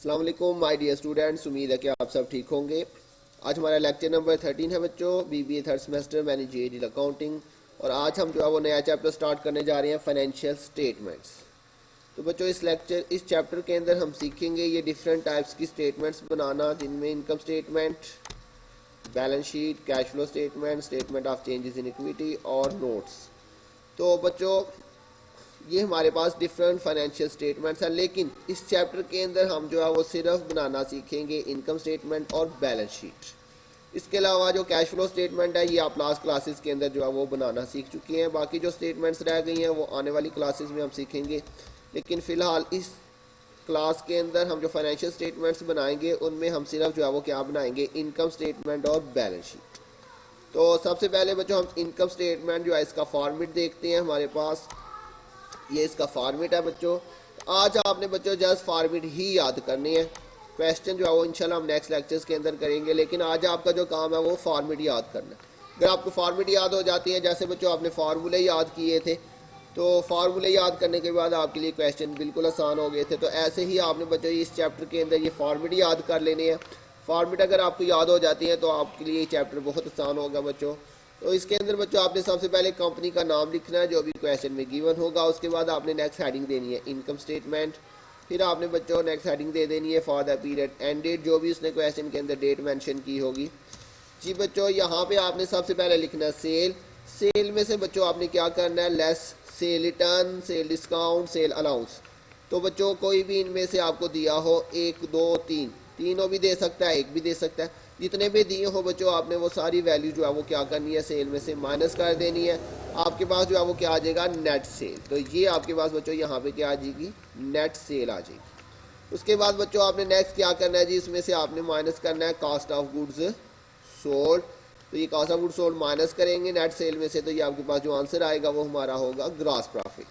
अस्सलाम वालेकुम my dear students, उम्मीद है कि आप सब ठीक होंगे। आज हमारा लेक्चर नंबर 13 है बच्चों, BBA third semester managerial accounting. और आज हम जो है वो नया चैप्टर स्टार्ट करने जा रहे हैं, फाइनेंशियल स्टेटमेंट्स। तो बच्चों इस चैप्टर के अंदर हम सीखेंगे ये डिफरेंट टाइप्स की स्टेटमेंट्स बनाना, जिनमें income statement, balance sheet, cash flow statement, statement of changes in equity और नोट्स। तो बच्चों ये हमारे पास डिफरेंट फाइनेंशियल स्टेटमेंट्स हैं, लेकिन इस चैप्टर के अंदर हम जो है वो सिर्फ बनाना सीखेंगे इनकम स्टेटमेंट और बैलेंस शीट। इसके अलावा जो कैश फ्लो स्टेटमेंट है ये आप लास्ट क्लासेस के अंदर जो है वो बनाना सीख चुके हैं। बाकी जो स्टेटमेंट्स रह गई हैं वो आने वाली क्लासेस में हम सीखेंगे, लेकिन फ़िलहाल इस क्लास के अंदर हम जो फाइनेंशियल स्टेटमेंट्स बनाएंगे उनमें हम सिर्फ जो है वो क्या बनाएंगे, इनकम स्टेटमेंट और बैलेंस शीट। तो सबसे पहले बच्चों हम इनकम स्टेटमेंट जो है इसका फॉर्मेट देखते हैं। हमारे पास ये इसका फॉर्मेट है बच्चों। आज आपने बच्चों जस्ट फॉर्मेट ही याद करने हैं। क्वेश्चन जो है वो इंशाल्लाह हम नेक्स्ट लेक्चर्स के अंदर करेंगे, लेकिन आज आपका जो काम है वो फॉर्मेट याद करना है। अगर आपको फॉर्मेट याद हो जाती है, जैसे बच्चों आपने फार्मूले याद किए थे, तो फार्मूले याद करने के बाद आपके लिए क्वेश्चन बिल्कुल आसान हो गए थे। तो ऐसे ही आपने बच्चों इस चैप्टर के अंदर ये फॉर्मेट याद कर लेने हैं। फॉर्मेट अगर आपको याद हो जाती है तो आपके लिए ये चैप्टर बहुत आसान होगा बच्चों। तो इसके अंदर बच्चों आपने सबसे पहले कंपनी का नाम लिखना है जो भी क्वेश्चन में गिवन होगा। उसके बाद आपने नेक्स्ट हेडिंग देनी है इनकम स्टेटमेंट। फिर आपने बच्चों नेक्स्ट हेडिंग दे देनी है for the period end date, जो भी उसने क्वेश्चन के अंदर डेट मेंशन की होगी। जी बच्चों यहाँ पे आपने सबसे पहले लिखना है सेल। सेल में से बच्चों आपने क्या करना है, less sale return, sale discount, sale allowance. तो बच्चों कोई भी इनमें से आपको दिया हो, एक दो तीन, तीनों भी दे सकता है, एक भी दे सकता है। जितने भी दिए हो बच्चों आपने वो सारी वैल्यू जो है वो क्या करनी है, सेल में से माइनस कर देनी है। आपके पास जो है वो क्या आ जाएगा, नेट सेल। तो ये आपके पास बच्चों यहाँ पे क्या आ जाएगी, नेट सेल आ जाएगी। उसके बाद बच्चों आपने नेक्स्ट क्या करना है जी, इसमें से आपने माइनस करना है कॉस्ट ऑफ गुड्स सोल्ड। तो ये cost of goods sold minus करेंगे नेट सेल में से, तो ये आपके पास जो आंसर आएगा वो हमारा होगा ग्रॉस प्रॉफिट।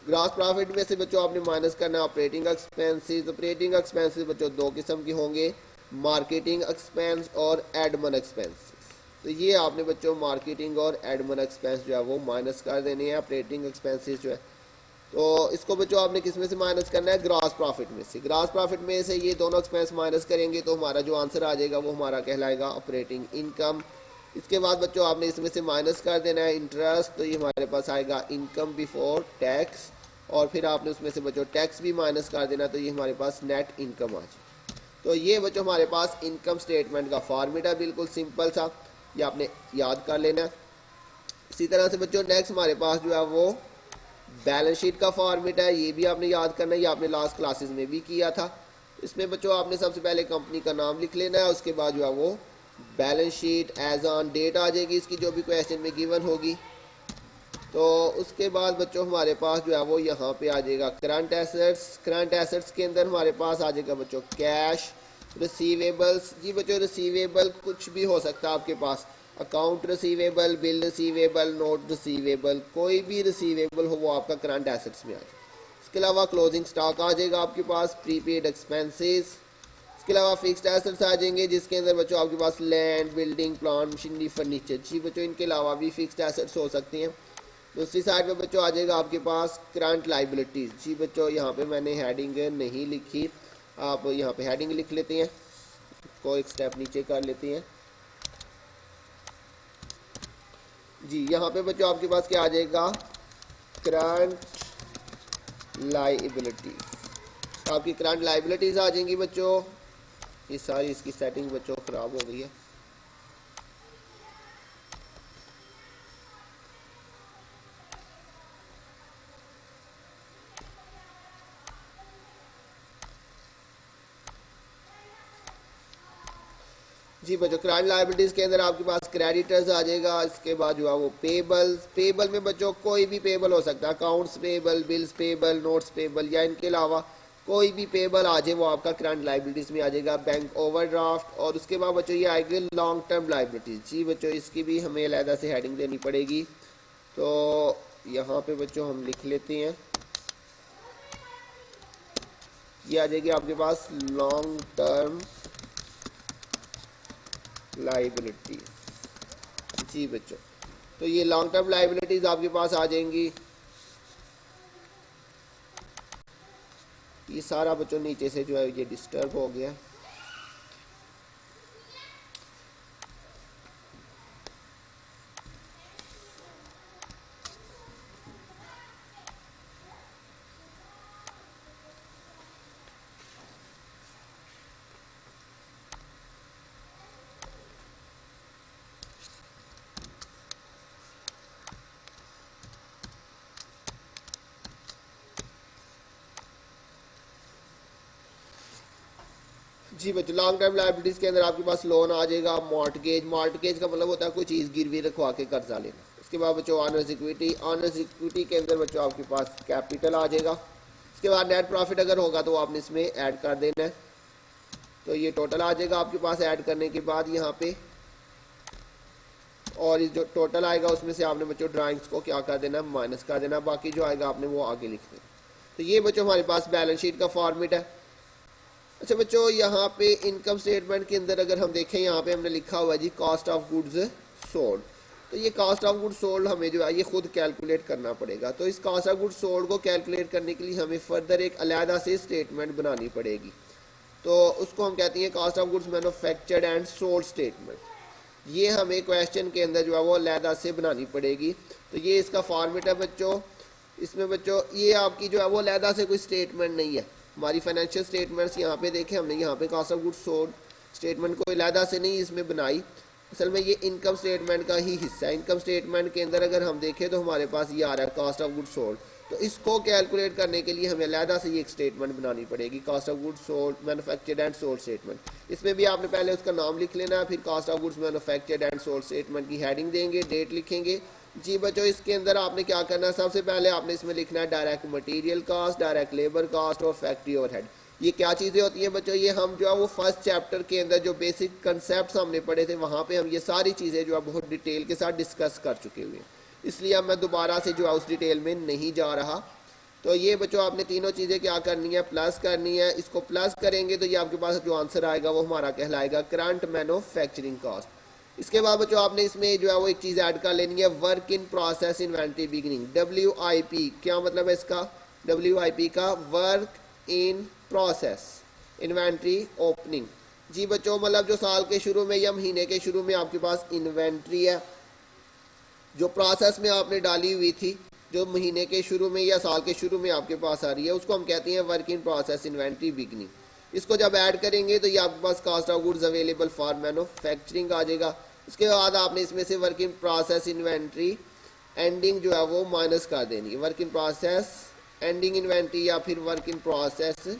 ग्रॉस प्रॉफिट में से बच्चों आपने माइनस करना है ऑपरेटिंग एक्सपेंसेस। ऑपरेटिंग एक्सपेंसेस बच्चों दो किस्म के होंगे, मार्केटिंग एक्सपेंस और एडमन एक्सपेंसेस। तो ये आपने बच्चों मार्केटिंग और एडमन एक्सपेंस जो है वो माइनस कर देने हैं। ऑपरेटिंग एक्सपेंसेस जो है तो इसको बच्चों आपने किस में से माइनस करना है, ग्रॉस प्रॉफिट में से। ग्रॉस प्रॉफिट में से ये दोनों एक्सपेंस माइनस करेंगे तो हमारा जो आंसर आ जाएगा वो हमारा कहलाएगा ऑपरेटिंग इनकम। इसके बाद बच्चों आपने इसमें से माइनस कर देना है इंटरेस्ट, तो ये हमारे पास आएगा इनकम बिफोर टैक्स। और फिर आपने उसमें से बच्चों टैक्स भी माइनस कर देना, तो ये हमारे पास नेट इनकम आ जाए। तो ये बच्चों हमारे पास इनकम स्टेटमेंट का फॉर्मेट है, बिल्कुल सिंपल सा, ये आपने याद कर लेना है। इसी तरह से बच्चों नेक्स्ट हमारे पास जो है वो बैलेंस शीट का फॉर्मेट है, ये भी आपने याद करना है, ये आपने लास्ट क्लासेस में भी किया था। इसमें बच्चों आपने सबसे पहले कंपनी का नाम लिख लेना है, उसके बाद जो है वो balance sheet as on date आ जाएगी इसकी, जो भी क्वेश्चन में गिवन होगी। तो उसके बाद बच्चों हमारे पास जो है वो यहाँ पे आ जाएगा करंट एसेट्स। करंट एसेट्स के अंदर हमारे पास आ जाएगा बच्चों कैश, रिसीवेबल्स। जी बच्चों रिसीवेबल कुछ भी हो सकता है आपके पास, account receivable, bill receivable, note receivable, कोई भी रिसीवेबल हो वो आपका करंट एसेट्स में आ जाएगा। इसके अलावा क्लोजिंग स्टॉक आ जाएगा आपके पास, प्रीपेड एक्सपेंसेस। इसके अलावा फिक्स्ड एसेट्स आ जाएंगे जिसके अंदर बच्चों आपके पास land, building, plant, machinery, furniture. जी बच्चों इनके अलावा भी फिक्स्ड एसेट्स हो सकती हैं। दूसरी साइड पे बच्चों आ जाएगा आपके पास करंट लाइबिलिटीज़। जी बच्चों यहाँ पे मैंने हेडिंग नहीं लिखी, आप यहाँ पे हेडिंग लिख लेते हैं, को एक स्टेप नीचे कर लेते हैं। जी यहाँ पे बच्चों आपके पास क्या आ जाएगा, करंट लाइबिलिटीज़। आपकी करंट लाइबिलिटीज़ आ जाएंगी बच्चों। ये सारी इसकी सेटिंग बच्चों ख़राब हो गई है। जी बच्चों करंट लायबिलिटीज़ के अंदर आपके पास क्रेडिटर्स आ जाएगा। इसके बाद जो है वो पेबल्स। पेबल में बच्चों कोई भी पेबल हो सकता है, accounts payable, bills payable, notes payable, या इनके अलावा कोई भी पेबल आ जाए वो आपका करंट लायबिलिटीज़ में आ जाएगा। Bank overdraft. और उसके बाद बच्चों ये आएगी लॉन्ग टर्म लायबिलिटीज़। जी बच्चों इसकी भी हमें अलहदा से हेडिंग देनी पड़ेगी, तो यहाँ पे बच्चों हम लिख लेते हैं, ये आ जाएगी आपके पास लॉन्ग टर्म लाइबिलिटी। जी बच्चों तो ये लॉन्ग टर्म लाइबिलिटीज आपके पास आ जाएंगी। ये सारा बच्चों नीचे से जो है ये डिस्टर्ब हो गया। जी बच्चों, लॉन्ग टर्म लायबिलिटीज के अंदर आपके पास लोन आ जाएगा। मॉर्टगेज, मॉर्टगेज का मतलब होता है कोई चीज़ गिरवी रखवा के कर्जा लेना। उसके बाद बच्चों ऑनर्स इक्विटी, ऑनर्स इक्विटी के अंदर बच्चों आपके पास कैपिटल आ जाएगा। उसके बाद नेट प्रॉफिट अगर होगा तो आपने इसमें ऐड कर देना है, तो ये टोटल आ जाएगा आपके पास ऐड करने के बाद यहाँ पे। और जो टोटल आएगा उसमें से आपने बच्चों ड्राइंग्स को क्या कर देना, माइनस कर देना, बाकी जो आएगा आपने वो आगे लिख देना। तो ये बच्चों हमारे पास बैलेंस शीट का फॉर्मेट है। अच्छा बच्चों, यहाँ पे इनकम स्टेटमेंट के अंदर अगर हम देखें, यहाँ पे हमने लिखा हुआ है जी कॉस्ट ऑफ गुड्स सोल्ड। तो ये कॉस्ट ऑफ गुड्स सोल्ड हमें जो है ये खुद कैलकुलेट करना पड़ेगा। तो इस कॉस्ट ऑफ गुड्स सोल्ड को कैलकुलेट करने के लिए हमें फर्दर एक अलहदा से स्टेटमेंट बनानी पड़ेगी। तो उसको हम कहते हैं cost of goods manufactured and sold statement. ये हमें क्वेश्चन के अंदर जो है वो अलहदा से बनानी पड़ेगी। तो ये इसका फॉर्मेट है बच्चों। इसमें बच्चों ये आपकी जो है वो अलहदा से कोई स्टेटमेंट नहीं है। हमारी फाइनेंशियल स्टेटमेंट्स यहाँ पे देखें हमने, यहाँ पे cost of goods sold statement को अलहदा से नहीं इसमें बनाई। असल में ये इनकम स्टेटमेंट का ही हिस्सा है। इनकम स्टेटमेंट के अंदर अगर हम देखें तो हमारे पास ये आ रहा है कॉस्ट ऑफ गुड्स सोल्ड। तो इसको कैलकुलेट करने के लिए हमें अलहदा से ये एक स्टेटमेंट बनानी पड़ेगी, cost of goods sold manufactured and sold statement. इसमें भी आपने पहले उसका नाम लिख लेना है, फिर cost of goods manufactured and sold statement की हेडिंग देंगे, डेट लिखेंगे। जी बच्चों, इसके अंदर आपने क्या करना है, सबसे पहले आपने इसमें लिखना है direct material cost, direct labour cost और फैक्ट्री ओवरहेड। ये क्या चीज़ें होती हैं बच्चों, ये हम जो है वो फर्स्ट चैप्टर के अंदर जो बेसिक कंसेप्ट हमने पढ़े थे वहाँ पे हम ये सारी चीज़ें जो है बहुत डिटेल के साथ डिस्कस कर चुके हुए हैं। इसलिए अब मैं दोबारा से जो है उस डिटेल में नहीं जा रहा। तो ये बच्चों आपने तीनों चीज़ें क्या करनी है, प्लस करनी है। इसको प्लस करेंगे तो ये आपके पास जो आंसर आएगा वो हमारा कहलाएगा करंट मैन्युफैक्चरिंग कॉस्ट। इसके बाद बच्चों आपने इसमें जो है वो एक चीज़ ऐड कर लेनी है, work in process inventory beginning, WIP। क्या मतलब है इसका, WIP का work in process inventory opening. जी बच्चों, मतलब जो साल के शुरू में या महीने के शुरू में आपके पास इन्वेंट्री है जो प्रोसेस में आपने डाली हुई थी, जो महीने के शुरू में या साल के शुरू में आपके पास आ रही है, उसको हम कहते हैं work in process inventory beginning. इसको जब ऐड करेंगे तो ये आपके पास cost of goods available for manufacturing आ जाएगा। उसके बाद आपने इसमें से work in process inventory ending जो है वो माइनस कर देनी है। Work in process ending inventory या फिर work in process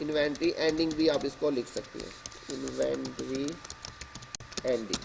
inventory ending भी आप इसको लिख सकते हैं, इन्वेंट्री एंडिंग।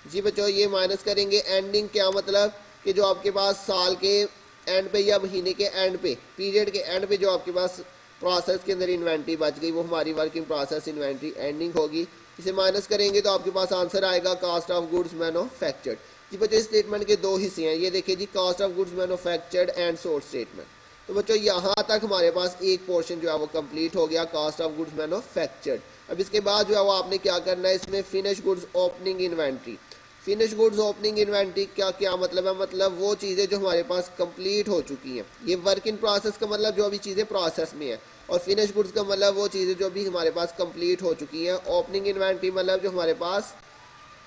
जी बच्चों, ये माइनस करेंगे। एंडिंग क्या मतलब कि जो आपके पास साल के एंड पे या महीने के एंड पे, पीरियड के एंड पे जो आपके पास प्रोसेस के अंदर इन्वेंट्री बच गई वो हमारी work in process inventory ending होगी। इसे माइनस करेंगे तो आपके पास आंसर आएगा कॉस्ट ऑफ गुड्स मैन्युफैक्चर्ड। जी बच्चों, इस स्टेटमेंट के दो हिस्से हैं, ये देखिए जी cost of goods manufactured and sold statement. तो बच्चों यहाँ तक हमारे पास एक पोर्शन जो है वो कंप्लीट हो गया, कॉस्ट ऑफ गुड्स मैन्युफैक्चर्ड। अब इसके बाद जो है वो आपने क्या करना है, इसमें finish goods opening inventory. Finish goods opening inventory क्या क्या मतलब है, मतलब वो चीज़ें जो हमारे पास कंप्लीट हो चुकी हैं। ये वर्क इन प्रोसेस का मतलब जो अभी चीज़ें प्रोसेस में है, और फिनिश गुड्स का मतलब वो चीज़ें जो अभी हमारे पास कंप्लीट हो चुकी हैं। ओपनिंग इन्वेंट्री मतलब जो हमारे पास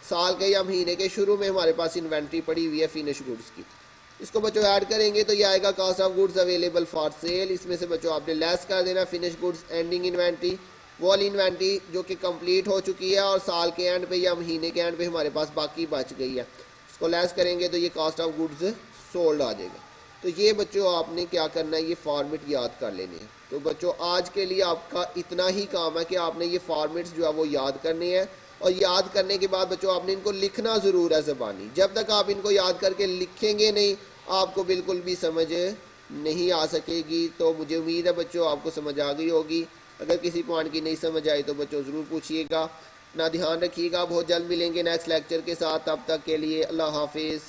साल के या महीने के शुरू में हमारे पास इन्वेंट्री पड़ी हुई है फिनिश गुड्स की। इसको बच्चों ऐड करेंगे तो ये आएगा cost of goods available for sale. इसमें से बच्चों आपने लेस कर देना फिनिश गुड्स एंडिंग इन्वेंट्री, वो इन्वेंट्री जो कि कंप्लीट हो चुकी है और साल के एंड पे या महीने के एंड पे हमारे पास बाकी बच गई है। इसको लेस करेंगे तो ये कॉस्ट ऑफ गुड्स सोल्ड आ जाएगा। तो ये बच्चों आपने क्या करना है, ये फॉर्मेट याद कर लेने हैं। तो बच्चों आज के लिए आपका इतना ही काम है कि आपने ये फॉर्मेट्स जो है वो याद करने हैं, और याद करने के बाद बच्चों आपने इनको लिखना ज़रूर है ज़बानी। जब तक आप इनको याद करके लिखेंगे नहीं आपको बिल्कुल भी समझ नहीं आ सकेगी। तो मुझे उम्मीद है बच्चों आपको समझ आ गई होगी। अगर किसी पॉइंट की नहीं समझ आई तो बच्चों ज़रूर पूछिएगा। अपना ध्यान रखिएगा, बहुत जल्द मिलेंगे नेक्स्ट लेक्चर के साथ। तब तक के लिए अल्लाह हाफिज़।